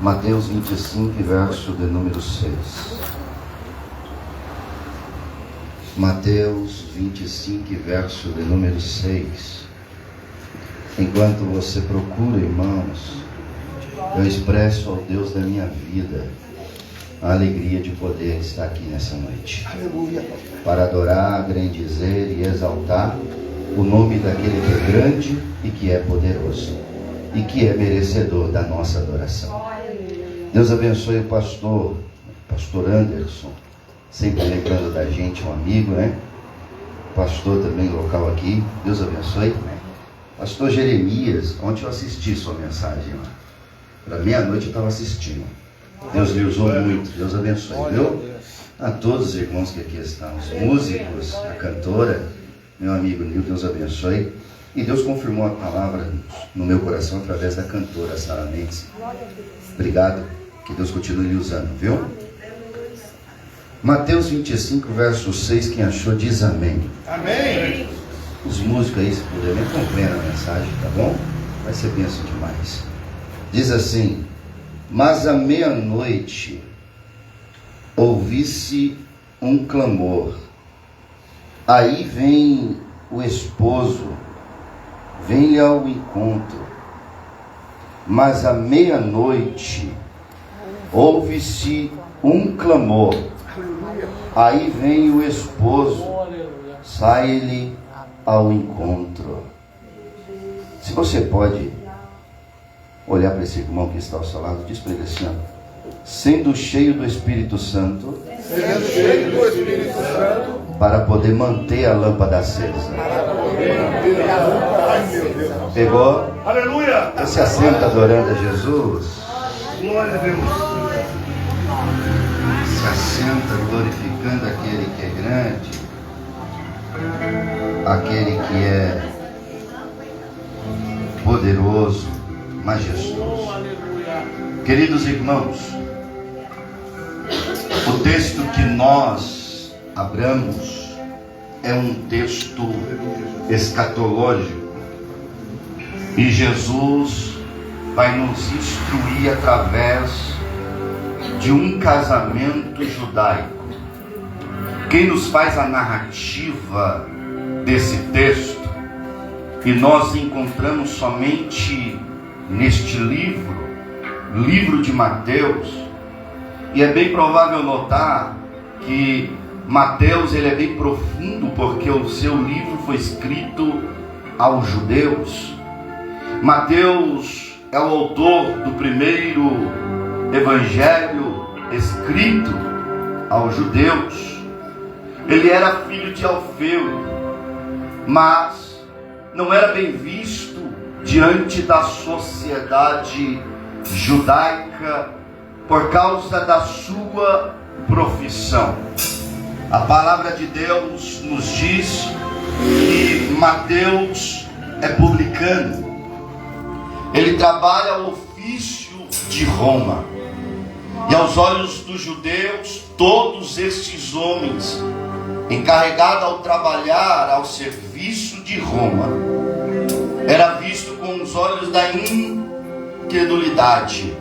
Mateus 25, verso de número 6. Mateus 25, verso de número 6. Enquanto você procura, irmãos, eu expresso ao Deus da minha vida a alegria de poder estar aqui nessa noite. Aleluia. Para adorar, grandizer e exaltar o nome daquele que é grande e que é poderoso e que é merecedor da nossa adoração. Deus abençoe o pastor Anderson, sempre lembrando da gente, um amigo, né? Pastor também local aqui, Deus abençoe. Pastor Jeremias, ontem eu assisti sua mensagem lá. Para meia-noite eu estava assistindo. Deus lhe usou muito, Deus abençoe, viu? A todos os irmãos que aqui estão, os músicos, a cantora, meu amigo Nil, Deus abençoe. E Deus confirmou a palavra no meu coração através da cantora Sara Mendes. Obrigado, que Deus continue lhe usando, viu? Mateus 25, verso 6, quem achou diz amém. Amém. Os músicos aí, se puderem, acompanham a mensagem, tá bom? Vai ser bênção demais. Diz assim: mas à meia-noite ouvi-se um clamor. Aí vem o esposo, vem-lhe ao encontro. Mas à meia-noite ouve-se um clamor. Aí vem o esposo, sai-lhe ao encontro. Se você pode olhar para esse irmão que está ao seu lado, diz para ele assim: ó, sendo cheio do Espírito Santo, para poder manter a lâmpada acesa. Pegou? Aleluia! Você se assenta adorando a Jesus. Glória a Deus. Se assenta glorificando aquele que é grande, aquele que é poderoso, majestoso. Queridos irmãos, o texto que nós abramos é um texto escatológico e Jesus vai nos instruir através de um casamento judaico. Quem nos faz a narrativa desse texto, e nós encontramos somente neste livro de Mateus, e é bem provável notar que Mateus ele é bem profundo, porque o seu livro foi escrito aos judeus. Mateus é o autor do primeiro evangelho escrito aos judeus. Ele era filho de Alfeu, mas não era bem visto diante da sociedade judaica por causa da sua profissão. A palavra de Deus nos diz que Mateus é publicano. Ele trabalha o ofício de Roma. E aos olhos dos judeus, todos estes homens encarregados ao trabalhar ao serviço de Roma era visto com os olhos da incredulidade.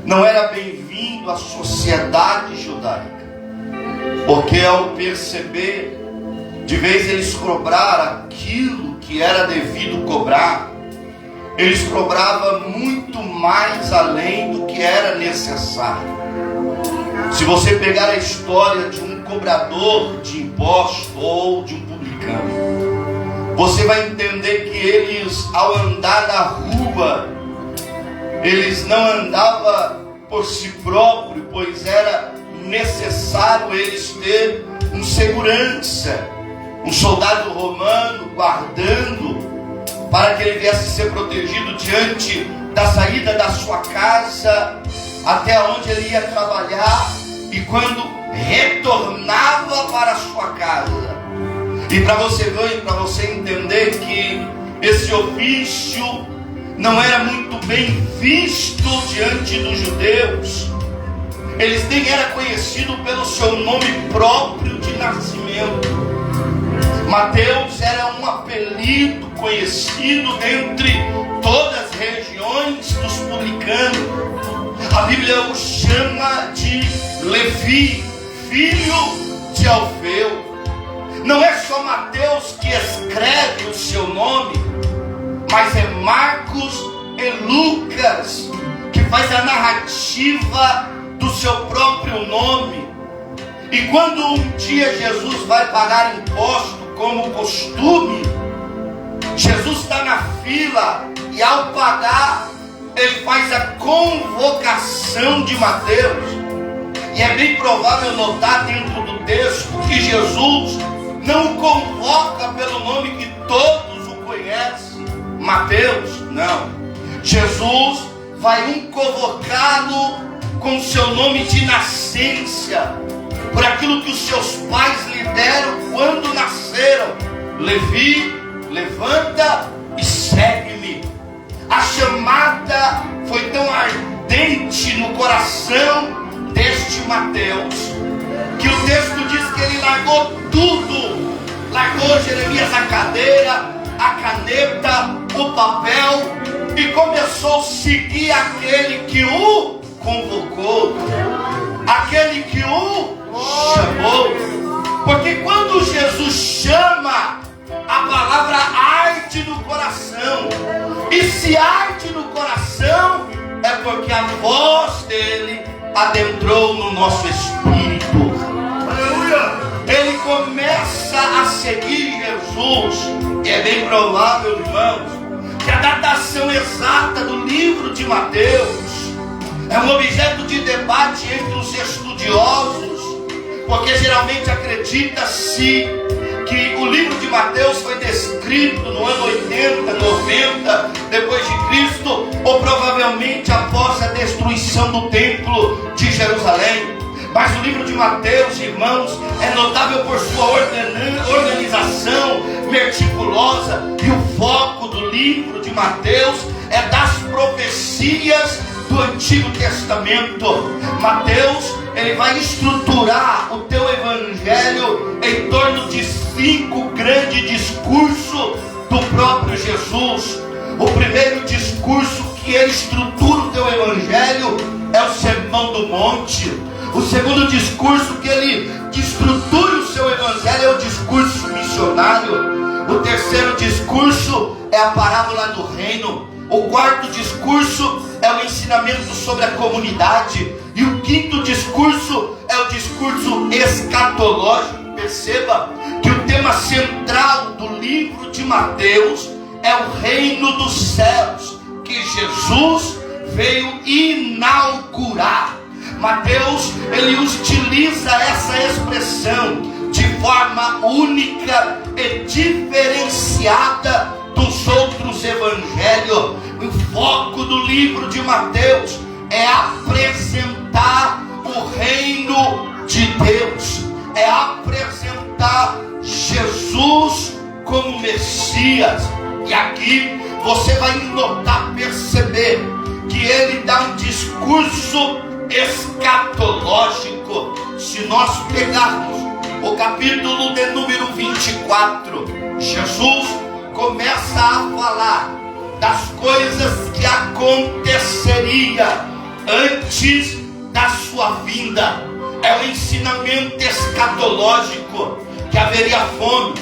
Não era bem-vindo à sociedade judaica, porque ao perceber, de vez eles cobrar aquilo que era devido cobrar, eles cobravam muito mais além do que era necessário. Se você pegar a história de um cobrador de impostos ou de um publicano, você vai entender que eles, ao andar na rua, eles não andavam por si próprios, pois era necessário eles ter um segurança, um soldado romano guardando, para que ele viesse ser protegido diante da saída da sua casa até onde ele ia trabalhar, e quando retornava para a sua casa. E para você ver, para você entender que esse ofício não era muito bem visto diante dos judeus. Eles nem eram conhecidos pelo seu nome próprio de nascimento. Mateus era um apelido conhecido entre todas as regiões dos publicanos. Bíblia o chama de Levi, filho de Alfeu. Não é só Mateus que escreve o seu nome, mas é Marcos e Lucas que faz a narrativa do seu próprio nome. E quando um dia Jesus vai pagar imposto, como costume, Jesus está na fila e ao pagar, ele faz a convocação de Mateus. E é bem provável notar dentro do texto que Jesus não o convoca pelo nome que todos o conhecem, Mateus, não. Jesus vai convocá-lo com seu nome de nascença, por aquilo que os seus pais lhe deram quando nasceram. Levi, levanta e segue-me. A chamada foi tão ardente no coração deste Mateus, que o texto diz que ele largou tudo. Largou, Jeremias, a cadeira, a caneta, o papel, e começou a seguir aquele que o convocou, aquele que o chamou. Porque quando Jesus chama, a palavra arde no coração. E se arde no coração, é porque a voz dele adentrou no nosso espírito. Aleluia! Ele começa a seguir Jesus. E é bem provável, irmãos, que a datação exata do livro de Mateus é um objeto de debate entre os estudiosos, porque geralmente acredita-se que o livro de Mateus foi descrito no ano 80, 90 depois de Cristo, ou provavelmente após a destruição do templo de Jerusalém. Mas o livro de Mateus, irmãos, é notável por sua organização meticulosa, e o foco do livro de Mateus é das profecias do Antigo Testamento. Mateus, ele vai estruturar o teu evangelho em torno de 5 grandes discursos do próprio Jesus. O primeiro discurso que ele estrutura o teu evangelho é o Sermão do Monte. O segundo discurso que ele estrutura o seu evangelho é o discurso missionário. O terceiro discurso é a parábola do reino. O quarto discurso é o ensinamento sobre a comunidade. E o quinto discurso é o discurso escatológico. Perceba que o tema central do livro de Mateus é o reino dos céus, que Jesus veio inaugurar. Mateus, ele utiliza essa expressão de forma única e diferenciada dos outros evangelhos. O foco do livro de Mateus é apresentar o reino de Deus, é apresentar Jesus como Messias. E aqui você vai notar, perceber que ele dá um discurso escatológico. Se nós pegarmos o capítulo de número 24, Jesus começa a falar das coisas que aconteceria antes da sua vinda. É o ensinamento escatológico, que haveria fome,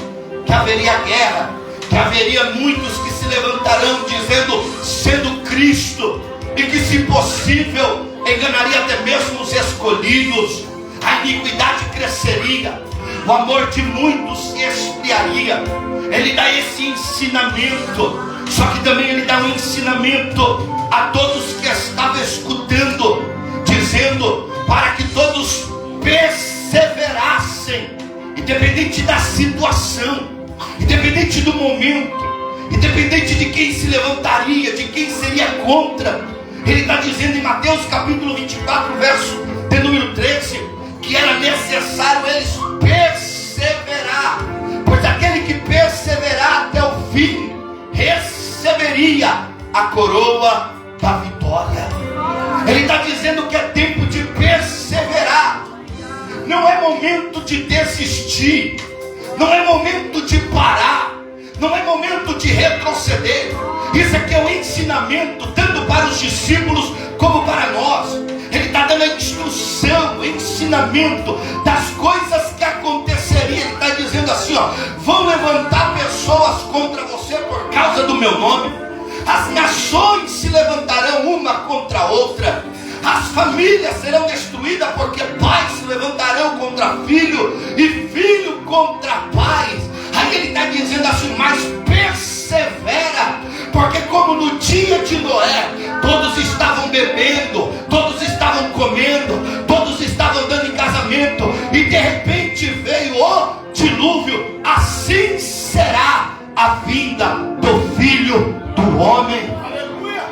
que haveria guerra, que haveria muitos que se levantarão dizendo sendo Cristo, e que, se possível, enganaria até mesmo os escolhidos. A iniquidade cresceria, o amor de muitos se esfriaria. Ele dá esse ensinamento, só que também ele dá um ensinamento a todos que estavam escutando, dizendo para que todos perseverassem, independente da situação, independente do momento, independente de quem se levantaria, de quem seria contra. Ele está dizendo em Mateus capítulo 24, verso de número 13, que era necessário eles perseverar, pois aquele que perseverar até o fim receberia a coroa da vitória. Ele está dizendo que é tempo de perseverar. Não é momento de desistir, não é momento de parar, não é momento de retroceder. Isso aqui é um ensinamento tanto para os discípulos como para nós. dando a instrução, ensinamento das coisas que aconteceriam. Ele está dizendo assim, ó: vão levantar pessoas contra você por causa do meu nome. As nações se levantarão uma contra a outra. As famílias serão destruídas, porque pais se levantarão contra filho e filho contra pais. Aí ele está dizendo assim: mas persevera, porque como no dia de Noé, todos estavam bebendo, todos estavam comendo, todos estavam dando em casamento, e de repente veio o dilúvio, assim será a vinda do Filho do Homem.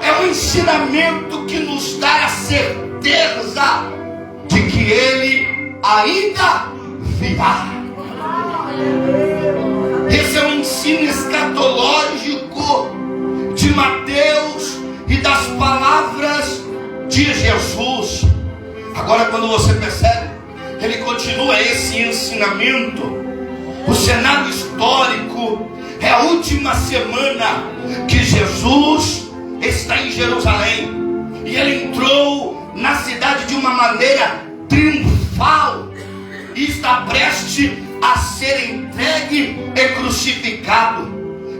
É um ensinamento que nos dá a certeza de que Ele ainda virá. Esse é um ensino escatológico de Mateus e das palavras de Jesus. Agora, quando você percebe, ele continua esse ensinamento. O cenário histórico é a última semana que Jesus está em Jerusalém, e ele entrou na cidade de uma maneira triunfal e está prestes a ser entregue e crucificado.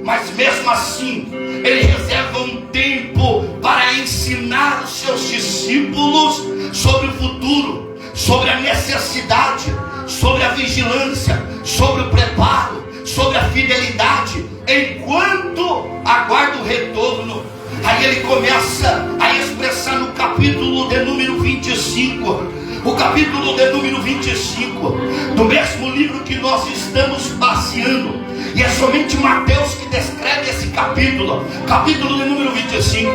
Mas mesmo assim, ele reserva um tempo para ensinar os seus discípulos sobre o futuro, sobre a necessidade, sobre a vigilância, sobre o preparo, sobre a fidelidade, enquanto aguarda o retorno. Aí ele começa a expressar no capítulo de número 25, o capítulo de número 25, do mesmo livro que nós estamos passeando, e é somente Mateus que descreve esse capítulo, capítulo de número 25.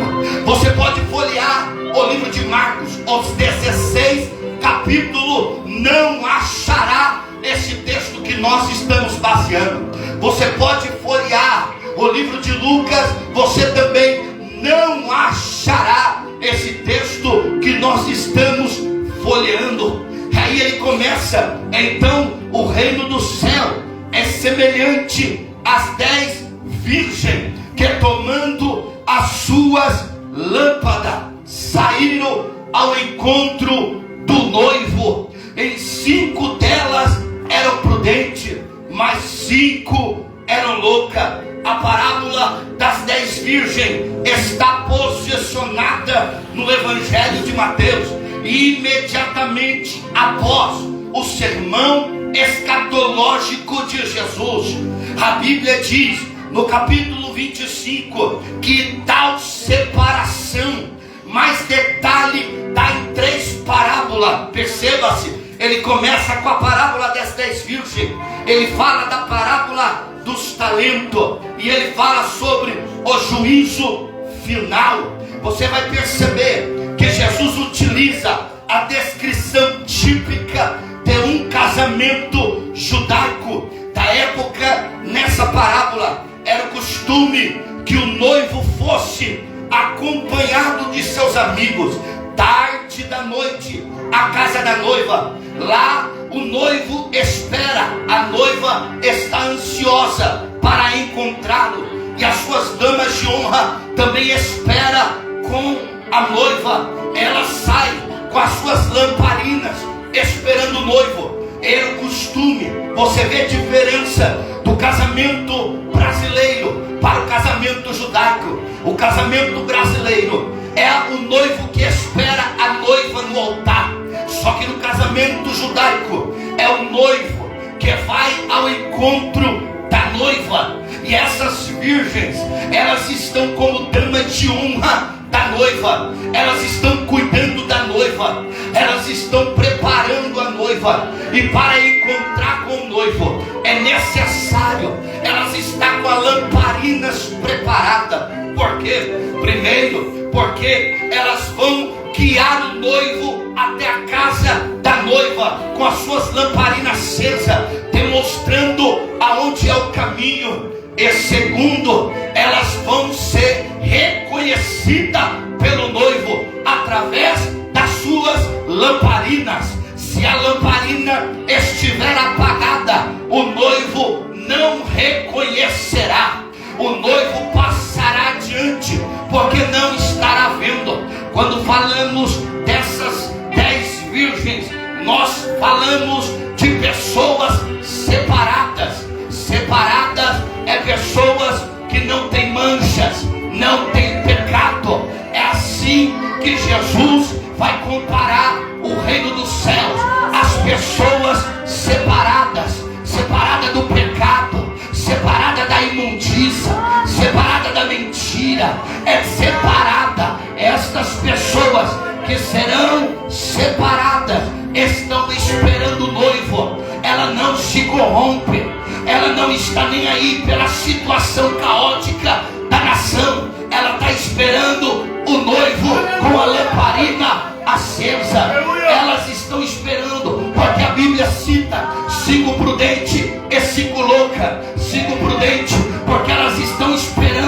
Você pode folhear o livro de Marcos, os 16 capítulos, não achará esse texto que nós estamos passeando. Você pode folhear o livro de Lucas, você também não achará esse texto que nós estamos folheando. Aí ele começa: então o reino do céu é semelhante às 10 virgens que, tomando as suas lâmpadas, saíram ao encontro do noivo. Em 5 delas eram prudentes, mas 5 eram loucas. A parábola das 10 virgens está posicionada no Evangelho de Mateus, e imediatamente após o sermão escatológico de Jesus, a Bíblia diz no capítulo 25 que tal separação, mais detalhe, está em 3 parábolas. Perceba-se, ele começa com a parábola das 10 virgens, ele fala da parábola dos talentos, e ele fala sobre o juízo final. Você vai perceber que Jesus utiliza a descrição típica de um casamento judaico da época. Nessa parábola era o costume que o noivo fosse acompanhado de seus amigos, tarde da noite, à casa da noiva. Lá o noivo espera, a noiva está ansiosa para encontrá-lo, e as suas damas de honra também esperam com a noiva. Ela sai com as suas lamparinas esperando o noivo. Era o costume. Você vê a diferença do casamento brasileiro para o casamento judaico. O casamento brasileiro é o noivo que espera a noiva no altar. Só que no casamento judaico é o noivo que vai ao encontro da noiva. E essas virgens, elas estão como damas de honra da noiva. Elas estão cuidando da noiva, elas estão preparando a noiva. E para encontrar com o noivo é necessário elas estar com as lamparinas preparadas. Por quê? Primeiro, porque elas vão guiar o noivo até a casa da noiva com as suas lamparinas acesas, demonstrando aonde é o caminho. E segundo, elas vão ser reconhecidas pelo noivo através das suas lamparinas. Se a lamparina estiver apagada, o noivo não reconhecerá. O noivo passará adiante, porque não estará vendo. Quando falamos dessas 10 virgens, nós falamos de pessoas separadas. Separadas é pessoas que não têm manchas, não têm pecado. É assim que Jesus vai comparar o reino dos céus. As pessoas separadas, separadas do pecado, separada da imundícia, separada da mentira, é separada. Estas pessoas que serão separadas estão esperando o noivo. Ela não se corrompe, ela não está nem aí pela situação caótica da nação. Ela está esperando o noivo com a lamparina acesa. Elas estão esperando, porque a Bíblia cita: sigo prudente e sigo louca. Sigo prudente porque elas estão esperando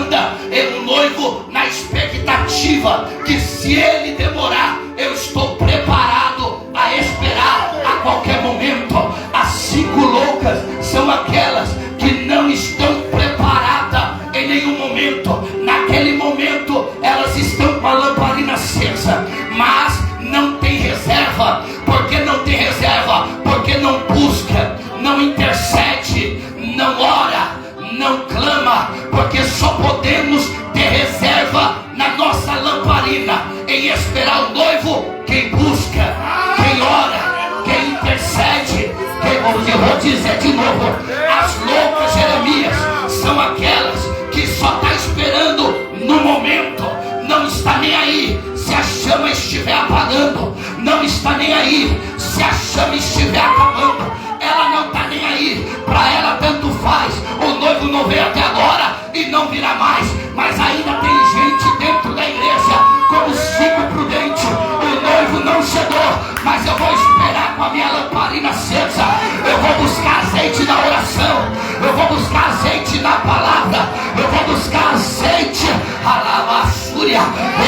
o noivo na expectativa que, se ele demorar, eu estou preparado a esperar a qualquer momento. As 5 loucas são aquelas que não estão preparadas em nenhum momento. Naquele momento elas estão com a lamparina acesa, mas não tem reserva. Por que não tem reserva? Porque não busca, não intercede, não ora, não clama. Porque só podemos ter reserva na nossa lamparina, em esperar o noivo, quem busca, quem ora, quem intercede. Eu vou dizer de novo: as loucas, Jeremias, são aquelas que só estão esperando no momento, não está nem aí se a chama estiver apagando, não está nem aí se a chama estiver acabando. Ela não está nem aí, para ela tanto faz. O noivo não veio até agora e não virá mais, mas ainda tem gente dentro da igreja como sigo prudente. O noivo não chegou, mas eu vou esperar com a minha lamparina acesa. Eu vou buscar azeite na oração, eu vou buscar azeite na palavra, eu vou buscar azeite. Alabaçúria.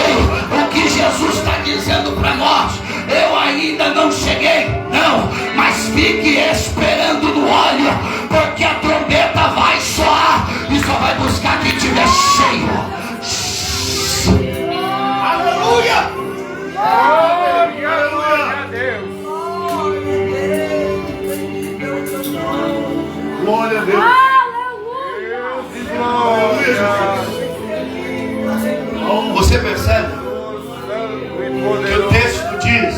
Ei, o que Jesus está dizendo para nós: eu ainda não cheguei, não, mas fique esperando no óleo, porque a trombeta vai soar e só vai buscar quem estiver cheio. Aleluia! Aleluia a Deus! Glória a Deus! Aleluia! Você percebe que o texto diz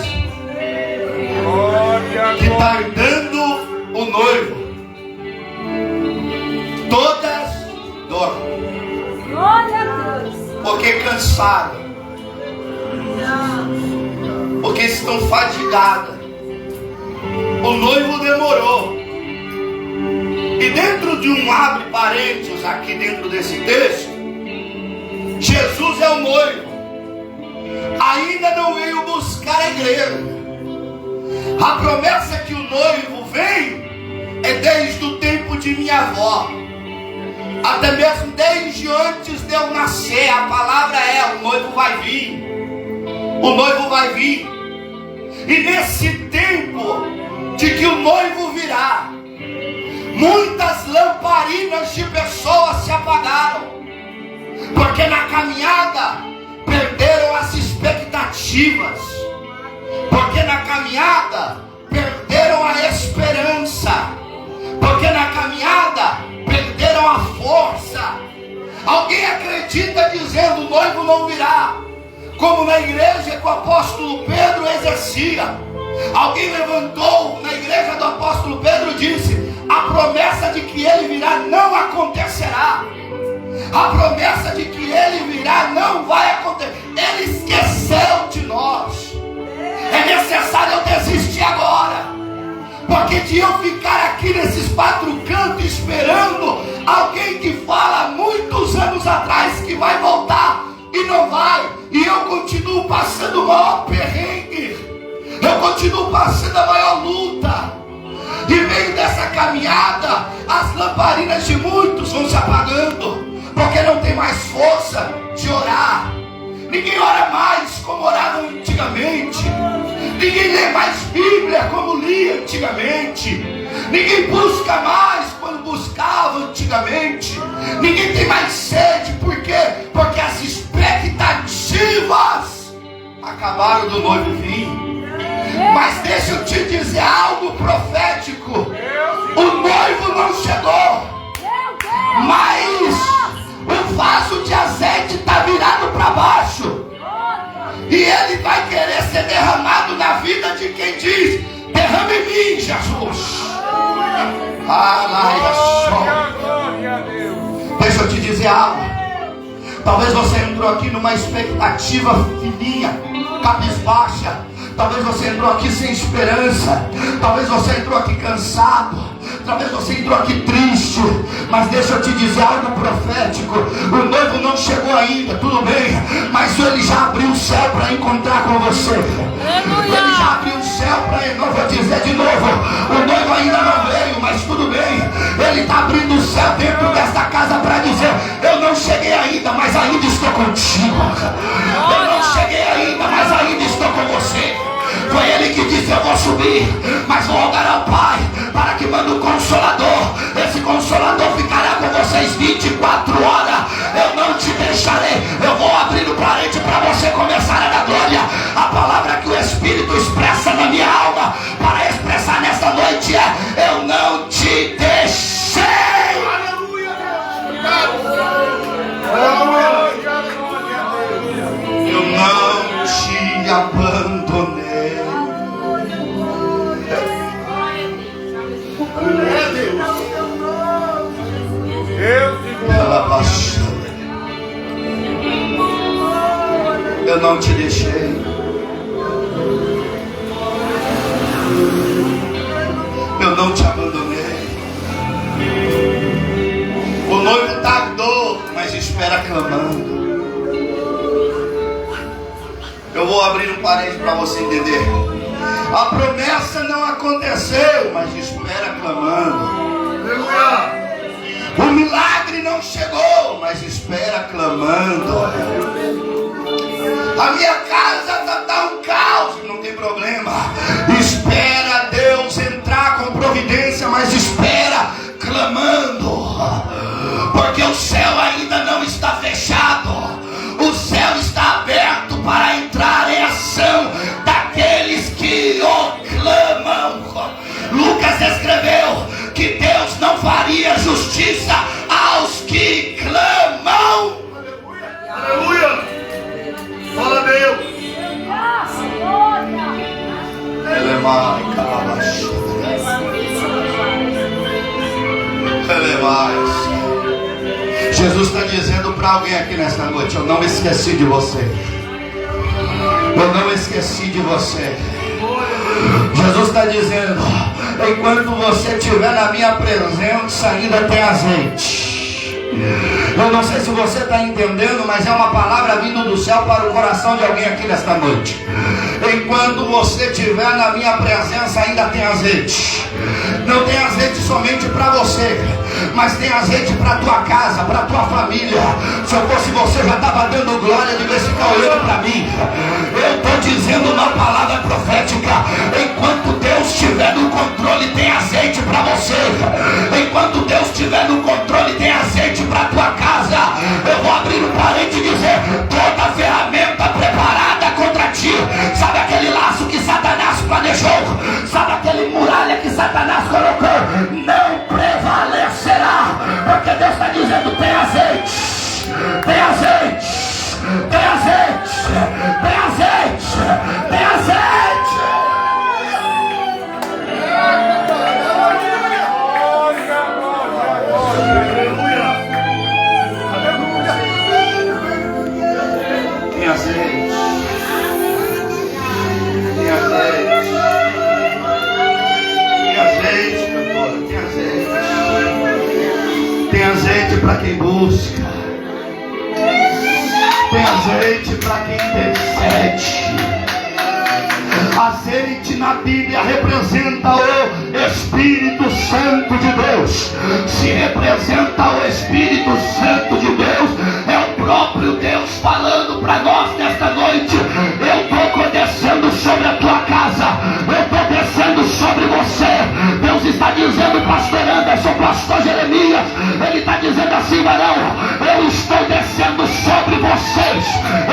que tardando o noivo, todas dormem, porque cansaram, porque estão fadigadas. O noivo demorou. E dentro de um abre parênteses aqui dentro desse texto, Jesus é o noivo, ainda não veio buscar a igreja. A promessa que o noivo vem é desde o tempo de minha avó, até mesmo desde antes de eu nascer. A palavra é: o noivo vai vir, o noivo vai vir. E nesse tempo de que o noivo virá, muitas lamparinas de pessoas se apagaram, porque na caminhada perderam as expectativas, porque na caminhada perderam a esperança, porque na caminhada perderam a força. Alguém acredita dizendo: o noivo não virá, como na igreja que o apóstolo Pedro exercia. Alguém levantou na igreja do apóstolo Pedro e disse: a promessa de que ele virá não acontecerá. A promessa de que ele virá não vai acontecer. Ele esqueceu de nós. É necessário eu desistir agora, porque de eu ficar aqui nesses 4 cantos esperando alguém que fala há muitos anos atrás que vai voltar e não vai, e eu continuo passando o maior perrengue, eu continuo passando a maior luta. E meio dessa caminhada, as lamparinas de muitos vão se apagando, porque não tem mais força de orar. Ninguém ora mais como orava antigamente. Ninguém lê mais Bíblia como lia antigamente. Ninguém busca mais quando buscava antigamente. Ninguém tem mais sede. Por quê? Porque as expectativas acabaram do noivo vir. Mas deixa eu te dizer algo profético. O noivo não chegou, mas o vaso de azeite está virado para baixo. E ele vai querer ser derramado na vida de quem diz: derrama em mim, Jesus. Deixa eu te dizer algo. Talvez você entrou aqui numa expectativa fininha, cabisbaixa. Talvez você entrou aqui sem esperança. Talvez você entrou aqui cansado. Talvez você entrou aqui triste. Mas deixa eu te dizer algo profético. O noivo não chegou ainda, tudo bem, mas ele já abriu o céu para encontrar com você. Ele já abriu o céu para, eu vou dizer de novo, o noivo ainda não veio, mas tudo bem. Ele está abrindo o céu dentro desta casa para dizer: eu não cheguei ainda, mas ainda estou contigo. Eu não cheguei ainda, mas ainda estou com você. Foi ele que disse: eu vou subir, mas vou rogar ao Pai para que mande o Consolador. Esse Consolador ficará com vocês 24 horas. Eu não te deixarei. Eu vou abrir o parede para você começar a dar glória. A palavra que o Espírito expressa na minha alma para expressar nesta noite é: eu não te deixei. Eu não te abandonei. Eu não te deixei. Eu não te abandonei. O noivo tardou, mas espera clamando. Eu vou abrir um parede para você entender. A promessa não aconteceu, mas espera clamando. O milagre não chegou, mas espera clamando. A minha casa está um caos, não tem problema. Espera Deus entrar com providência, mas espera clamando. Porque o céu ainda não está fechado. O céu está aberto para entrar em ação daqueles que o clamam. Lucas escreveu que Deus não faria justiça aos que clamam. Aleluia! Fala a Deus! Ele é mais calabaço. Ele é mais. Jesus está dizendo para alguém aqui nesta noite: eu não esqueci de você. Eu não esqueci de você. Jesus está dizendo: enquanto você estiver na minha presença, ainda tem azeite. Eu não sei se você está entendendo, mas é uma palavra vindo do céu para o coração de alguém aqui nesta noite. Enquanto você estiver na minha presença, ainda tem azeite. Não tem azeite somente para você, mas tem azeite para a tua casa, para a tua família. Se eu fosse você, já estava dando glória de vez ficar olhando para mim. Eu estou dizendo uma palavra profética: enquanto Deus estiver no controle, tem azeite para você. Enquanto Deus estiver no controle, tem azeite para a tua casa. Eu vou abrir um parede e dizer: toda ferramenta preparada contra ti, sabe aquele laço que Satanás planejou, sabe aquele muralha que Satanás colocou, não prevalecerá. Porque Deus está dizendo: tem azeite, tem azeite, tem azeite, tem azeite, tem azeite. Tem azeite, tem azeite, tem azeite, doutora, tem azeite. Tem azeite para quem busca, tem azeite para quem intercede. Azeite na Bíblia representa o Espírito Santo de Deus. Se representa o Espírito Santo de Deus, é o próprio Deus falando para nós nesta noite: eu estou descendo sobre a tua casa, eu estou descendo sobre você. Deus está dizendo: pastor Anderson, pastor Jeremias, ele está dizendo assim: varão, eu estou descendo sobre vocês,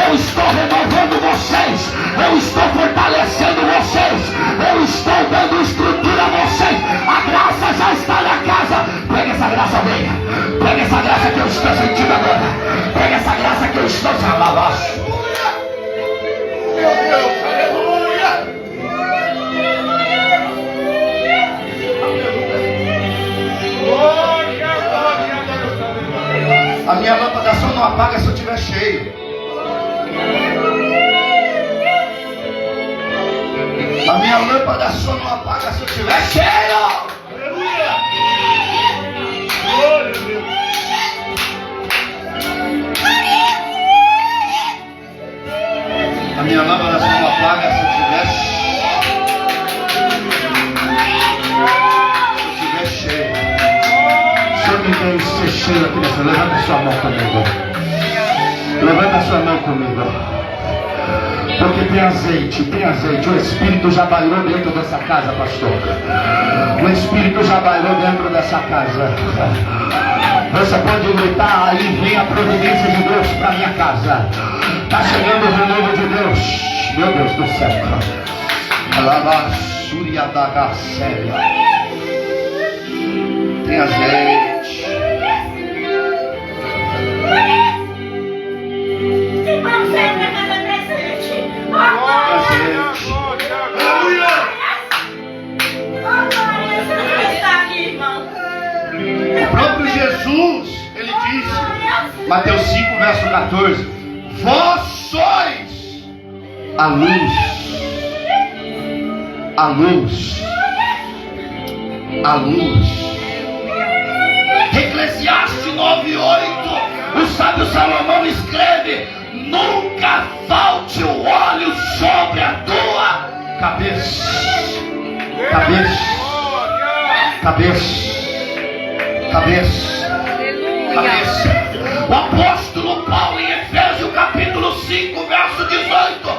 eu estou renovando vocês, eu estou fortalecendo vocês. apaga se eu estiver cheio. A minha lâmpada só não apaga se eu estiver cheio. Aleluia. Glória a Deus. A minha lâmpada só não apaga se eu estiver cheio. Se alguém quer ser cheio aqui nessa, levanta a sua mão comigo. Levanta a sua mão comigo. Porque tem azeite. O Espírito já bailou dentro dessa casa, pastor. O Espírito já bailou dentro dessa casa. Você pode gritar aí, vem a providência de Deus para minha casa. Está chegando o renovo de Deus. Meu Deus do céu. Tem azeite. O próprio Jesus, ele disse, Mateus 5, verso 14: vós sois a luz, a luz, a luz. Eclesiastes 9:8, o sábio Salomão escreve: nunca falte o óleo sobre a tua cabeça. Cabeça, cabeça, cabeça, cabeça. O apóstolo Paulo em Efésios capítulo 5, verso 18: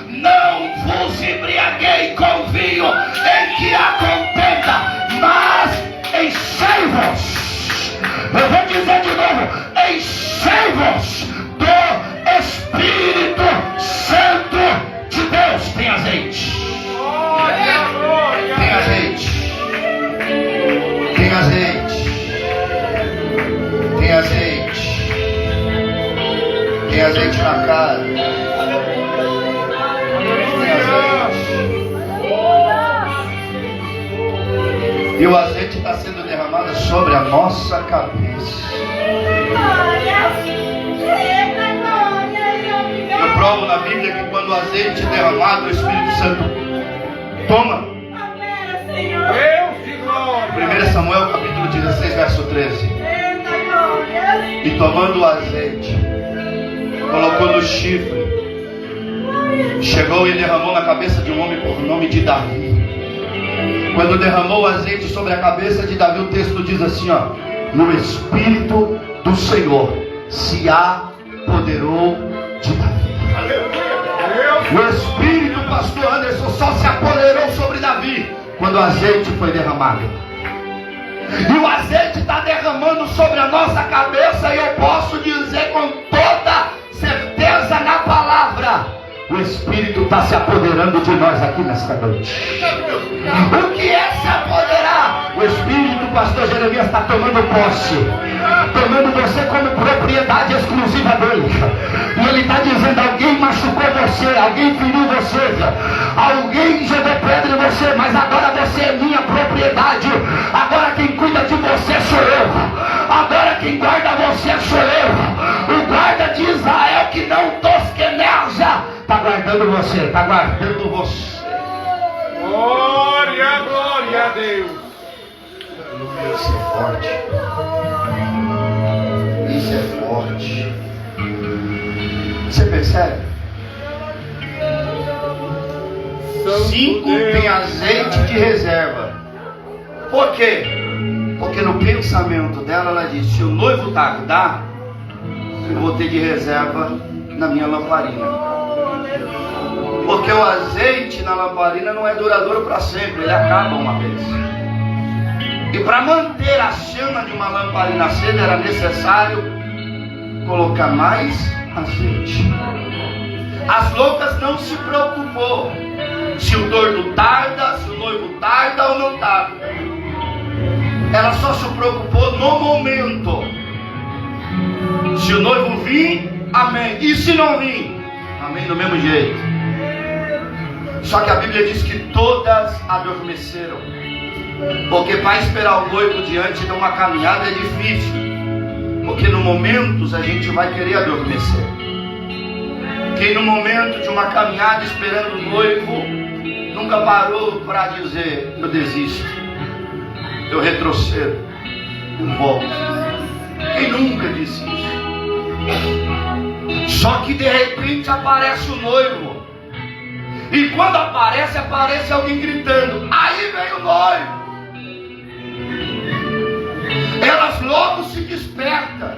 não vos embriaguei com vinho em que há contenda, mas enchei-vos. Eu vou dizer de novo: enchei-vos do Espírito Santo de Deus. Tem azeite. Tem azeite. Tem azeite. Tem azeite. Tem azeite na cara. Tem azeite. E o azeite está sendo derramado sobre a nossa cabeça. Eu provo na Bíblia que quando o azeite é derramado, o Espírito Santo toma. 1 Samuel capítulo 16, verso 13. E tomando o azeite, colocou no chifre, chegou e derramou na cabeça de um homem por nome de Davi. Quando derramou o azeite sobre a cabeça de Davi, o texto diz assim, ó: no Espírito do Senhor se apoderou de Davi. O Espírito, pastor Anderson, só se apoderou sobre Davi quando o azeite foi derramado. E o azeite está derramando sobre a nossa cabeça, e eu posso dizer com toda certeza na palavra: o Espírito está se apoderando de nós aqui nesta noite. O que é se apoderar? O Espírito, pastor Jeremias, está tomando posse, tomando você como propriedade exclusiva dele. E ele está dizendo: alguém machucou você, alguém feriu você, alguém jogou pedra em você, mas agora você é minha propriedade. Agora quem cuida de você sou eu. Agora quem guarda você sou eu. O guarda de Israel que não tosqueneja está guardando você, está guardando você. Glória, glória a Deus. Isso é forte. Isso é forte. Você percebe? 5 tem azeite de reserva. Por quê? Porque no pensamento dela ela diz: se o noivo tardar, eu vou ter de reserva na minha lamparina. Porque o azeite na lamparina não é duradouro para sempre, ele acaba uma vez. E para manter a chama de uma lamparina acesa era necessário colocar mais azeite. As loucas não se preocupou se o torno tarda, se o noivo tarda ou não tarda. Ela só se preocupou no momento. Se o noivo vir, amém. E se não vir, amém do mesmo jeito. Só que a Bíblia diz que todas adormeceram. Porque para esperar o noivo diante de uma caminhada é difícil. Porque no momentos a gente vai querer adormecer. Quem no momento de uma caminhada esperando o noivo nunca parou para dizer: eu desisto, eu retrocedo, eu volto. Quem nunca disse isso? Só que de repente aparece o noivo. E quando aparece alguém gritando: aí vem o noivo. Elas logo se despertam.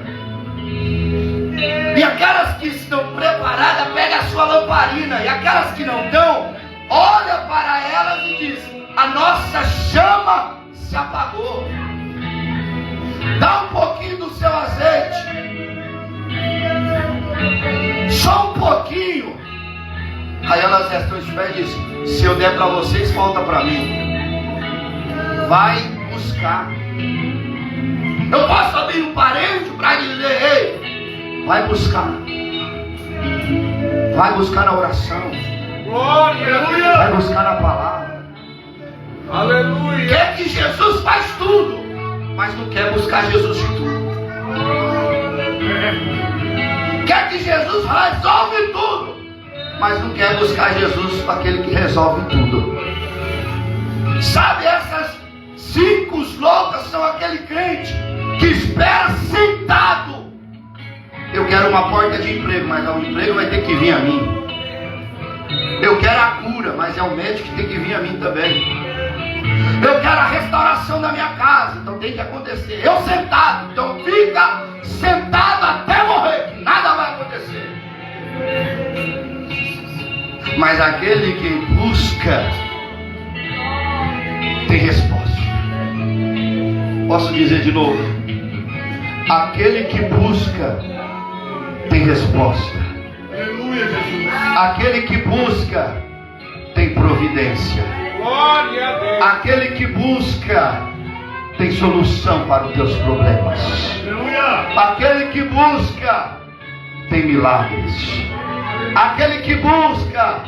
E aquelas que estão preparadas pegam a sua lamparina. E aquelas que não estão, olha para elas e diz: a nossa chama se apagou. Dá um pouquinho do seu azeite. Só um pouquinho. Aí elas estão espertas e dizem: se eu der para vocês, falta para mim. Vai buscar. Eu posso abrir um parede para dizer: ei, vai buscar. Vai buscar na oração. Glória, vai buscar na palavra. Aleluia. Quer que Jesus faz tudo, mas não quer buscar Jesus de tudo. Quer que Jesus resolve tudo, mas não quer buscar Jesus para aquele que resolve tudo. Sabe, essas 5 loucas são aquele crente que espera sentado. Eu quero uma porta de emprego, mas o emprego vai ter que vir a mim. Eu quero a cura, mas é o médico que tem que vir a mim também. Eu quero a restauração da minha casa, então tem que acontecer. Eu sentado, então fica sentado até morrer, que nada vai acontecer. Mas aquele que busca tem resposta. Posso dizer de novo? Aquele que busca tem resposta. Aleluia, Jesus. Aquele que busca tem providência. Glória a Deus. Aquele que busca tem solução para os teus problemas. Aleluia. Aquele que busca tem milagres. Aquele que busca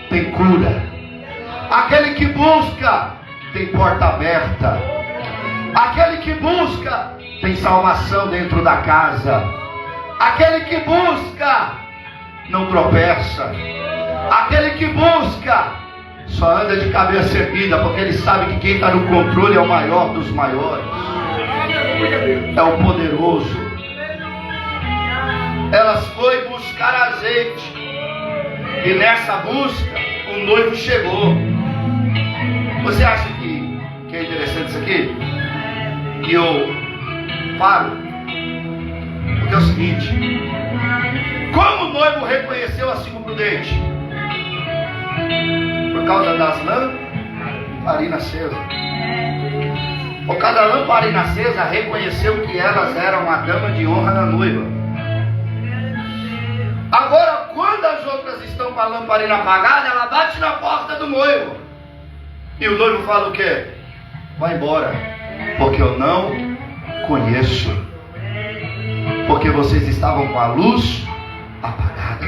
tem cura. Aquele que busca tem porta aberta. Aquele que busca tem salvação dentro da casa. Aquele que busca não tropeça. Aquele que busca só anda de cabeça erguida, porque ele sabe que quem está no controle é o maior dos maiores, é o poderoso. Elas foi buscar azeite, e nessa busca o noivo chegou. Você acha que é interessante isso aqui? Que eu paro? Porque é o seguinte: como o noivo reconheceu a 5 prudentes? Por causa das lamparinas acesas. Por causa da lamparina acesa, reconheceu que elas eram a dama de honra da noiva. Agora, quando as outras estão com a lamparina apagada, ela bate na porta do noivo. E o noivo fala o quê? Vai embora, porque eu não conheço. Porque vocês estavam com a luz apagada.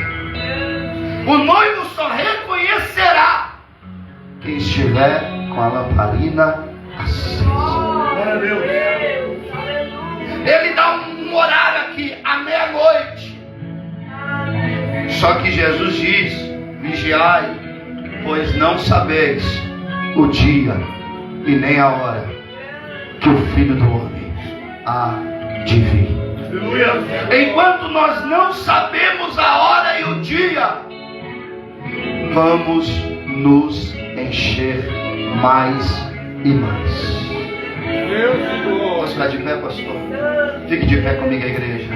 O noivo só reconhecerá quem estiver com a lamparina acesa. Glória a Deus. Ele dá um horário aqui, à meia-noite. Só que Jesus diz: vigiai, pois não sabeis o dia e nem a hora que o Filho do Homem há de vir. Enquanto nós não sabemos a hora e o dia, vamos nos encher mais e mais. Deus, Senhor. Posso ficar de pé, pastor? Fique de pé comigo, a igreja.